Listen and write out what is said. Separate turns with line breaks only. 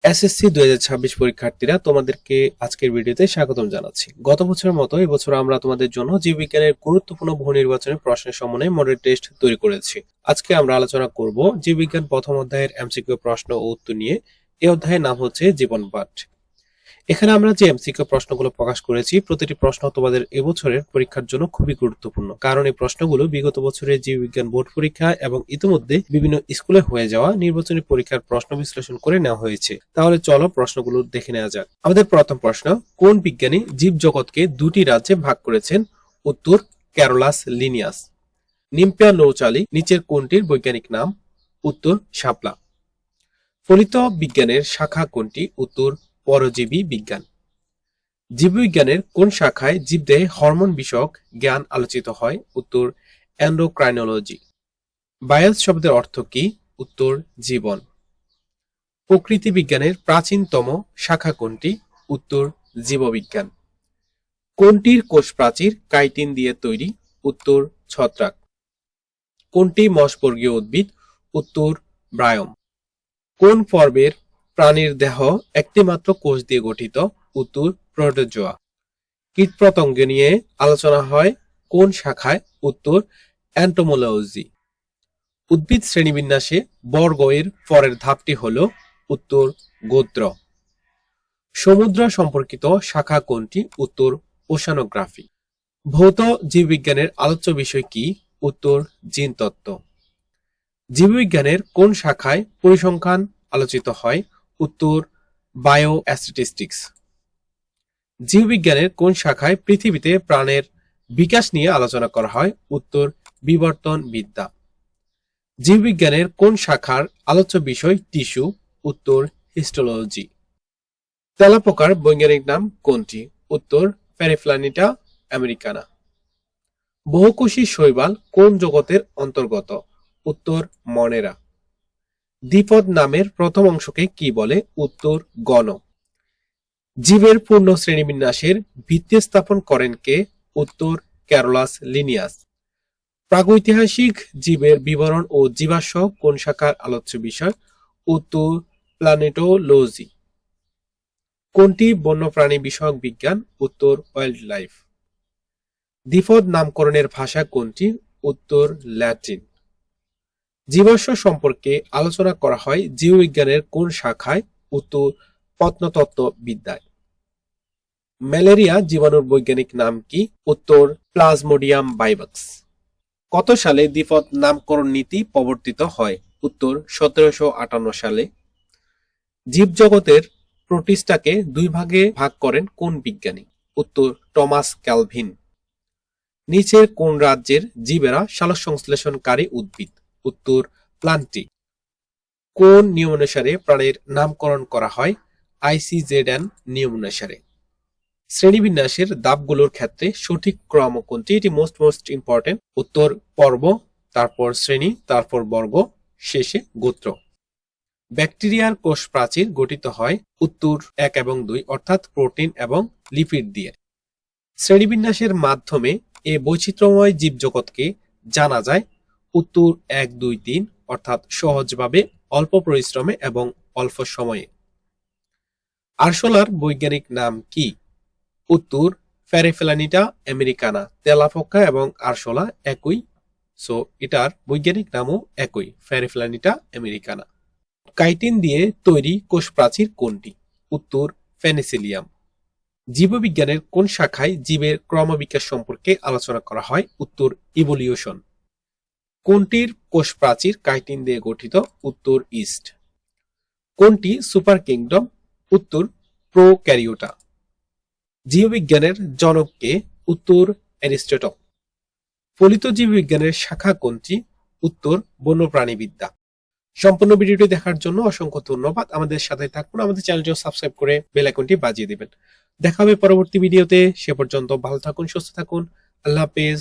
SSC 2026 পরীক্ষার্থীরা তোমাদেরকে আজকের ভিডিওতে স্বাগতম জানাচ্ছি। গত বছরের মতো এবছর আমরা তোমাদের জন্য জীববিজ্ঞানের গুরুত্বপূর্ণ বহু নির্বাচনী প্রশ্নের সমন্বয়ে মডেল টেস্ট তৈরি করেছি। আজকে আমরা আলোচনা করব জীববিজ্ঞান প্রথম অধ্যায়ের এমসিকিউ প্রশ্ন ও উত্তর নিয়ে। এই অধ্যায়ের নাম হচ্ছে জীবন পাঠ। এখানে আমরা যে এমসিকিউ প্রশ্নগুলো প্রকাশ করেছি, প্রতিটি প্রশ্ন তোমাদের এবছরের পরীক্ষার জন্য খুবই গুরুত্বপূর্ণ, কারণ এই প্রশ্নগুলো বিগত বছরের জীববিজ্ঞান বোর্ড পরীক্ষা এবং ইতিমধ্যে বিভিন্ন স্কুলে হয়ে যাওয়া নির্বাচনী পরীক্ষার প্রশ্ন বিশ্লেষণ করে নেওয়া হয়েছে। তাহলে চলো প্রশ্নগুলো দেখে নেওয়া যাক। আমাদের প্রথম প্রশ্ন, কোন বিজ্ঞানী জীবজগৎকে দুটি রাজ্যে ভাগ করেছেন? উত্তর ক্যারোলাস লিনিয়াস। নিম্পিয়া নৌচালি নিচের কোনটির বৈজ্ঞানিক নাম? উত্তর শাপলা। ফলিত বিজ্ঞানের শাখা কোনটি? উত্তর পরজীবী বিজ্ঞান। জীববিজ্ঞানের কোন শাখায় জীবদেহে হরমোন বিষয়ক জ্ঞান আলোচিত হয়? উত্তর এন্ডোক্রাইনোলজি। বায়োস শব্দের অর্থ কি? উত্তর জীবন। প্রকৃতি বিজ্ঞানের প্রাচীনতম শাখা কোনটি? উত্তর জীববিজ্ঞান। কোনটির কোষ প্রাচীর কাইটিন দিয়ে তৈরি? উত্তর ছত্রাক। কোনটি মশবর্গীয় উদ্ভিদ? উত্তর ব্রায়োম। কোন পর্বের প্রাণীর দেহ একটি মাত্র কোষ দিয়ে গঠিত? উত্তর প্রোটোজোয়া। কীটপতঙ্গ নিয়ে আলোচনা হয় কোন শাখায়? উত্তর এন্টোমোলজি। উদ্ভিদ শ্রেণীবিন্যাসে বর্গ এর পরের ধাপটি হল? উত্তর গোত্র। সমুদ্র সম্পর্কিত শাখা কোনটি? উত্তর ওশানোগ্রাফি। ভৌত জীববিজ্ঞানের আলোচ্য বিষয় কি? উত্তর জিনতত্ত্ব। জীববিজ্ঞানের কোন শাখায় পরিসংখ্যান আলোচিত হয়? উত্তর বায়োস্ট্যাটিস্টিক্স। জীববিজ্ঞানের কোন শাখায় পৃথিবীতে প্রাণের বিকাশ নিয়ে আলোচনা করা হয়? উত্তর বিবর্তন বিদ্যা। জীববিজ্ঞানের কোন শাখার আলোচ্য বিষয় টিস্যু? উত্তর হিস্টোলজি। তেলাপোকার বৈজ্ঞানিক নাম কোনটি? উত্তর প্যারিপ্ল্যানিটা আমেরিকানা। বহুকোষী শৈবাল কোন জগতের অন্তর্গত? উত্তর মনেরা। দ্বিপদ নামের প্রথম অংশকে কি বলে? উত্তর গণ। জীবের পূর্ণ শ্রেণীবিন্যাসের ভিত্তি স্থাপন করেন কে? উত্তর ক্যারোলাস লিনিয়াস। প্রাগৈতিহাসিক জীবের বিবরণ ও জীবাশ্ম কোন শাখার আলোচ্য বিষয়? উত্তর প্ল্যানেটোলজি। কোনটি বন্যপ্রাণী বিষয়ক বিজ্ঞান? উত্তর ওয়াইল্ড লাইফ। দ্বিপদ নামকরণের ভাষা কোনটি? উত্তর ল্যাটিন। জীবাশ্ম সম্পর্কে আলোচনা করা হয় জীববিজ্ঞানের কোন শাখায়? উত্তর প্রত্নতত্ত্ব বিদ্যায়। ম্যালেরিয়া জীবাণুর বৈজ্ঞানিক নাম কি? উত্তর প্লাজমোডিয়াম ভাইভাক্স। কত সালে দ্বিপদ নামকরণ নীতি প্রবর্তিত হয়? উত্তর 1758 সালে। জীবজগতের প্রোটিস্টাকে দুই ভাগে ভাগ করেন কোন বিজ্ঞানী? উত্তর টমাস ক্যালভিন। নিচের কোন রাজ্যের জীবেরা সালোকসংশ্লেষণকারী উদ্ভিদ? উত্তর প্লান্টি। কোন নিয়মানুসারে প্রাণীর নামকরণ করা হয়? ICZN নিয়ম অনুসারে। শ্রেণীবিন্যাসের ধাপগুলোর ক্ষেত্রে সঠিক ক্রম কোনটি? এটি মোস্ট ইম্পর্টেন্ট। উত্তর পর্ব, তারপর শ্রেণী, তারপর বর্গ, শেষে গোত্র। ব্যাকটেরিয়ার কোষ প্রাচীর গঠিত হয়? উত্তর 1 এবং 2 অর্থাৎ প্রোটিন এবং লিপিড দিয়ে। শ্রেণীবিন্যাসের মাধ্যমে এ বৈচিত্র্যময় জীবজগৎকে জানা যায়? উত্তর 1, 2, 3 অর্থাৎ সহজভাবে, অল্প পরিশ্রমে এবং অল্প সময়ে। আরশোলার বৈজ্ঞানিক নাম কি? উত্তর প্যারিপ্ল্যানিটা আমেরিকানা। তেলাপোকা এবং আরশোলা একই, সো এটার বৈজ্ঞানিক নামও একই, প্যারিপ্ল্যানিটা আমেরিকানা। কাইটিন দিয়ে তৈরি কোষ প্রাচীর কোনটি? উত্তর পেনিসিলিয়াম। জীববিজ্ঞানের কোন শাখায় জীবের ক্রমবিকাশ সম্পর্কে আলোচনা করা হয়? উত্তর ইভলিউশন। কোনটির কোষ প্রাচীর কাইটিন দিয়ে গঠিত? উত্তর ইস্ট। কোনটি সুপার কিংডম? উত্তর প্রোক্যারিওটা। জীববিজ্ঞানের জনক কে? উত্তর অ্যারিস্টটল। ফলিত জীববিজ্ঞানের শাখা কোনটি? উত্তর বন্যপ্রাণীবিদ্যা। সম্পূর্ণ ভিডিওটি দেখার জন্য অসংখ্য ধন্যবাদ। আমাদের সাথে থাকুন, আমাদের চ্যানেলটিও সাবস্ক্রাইব করে বেল আইকনটি বাজিয়ে দিবেন। দেখা হবে পরবর্তী ভিডিওতে। সে পর্যন্ত ভালো থাকুন, সুস্থ থাকুন। আল্লাহ হাফেজ।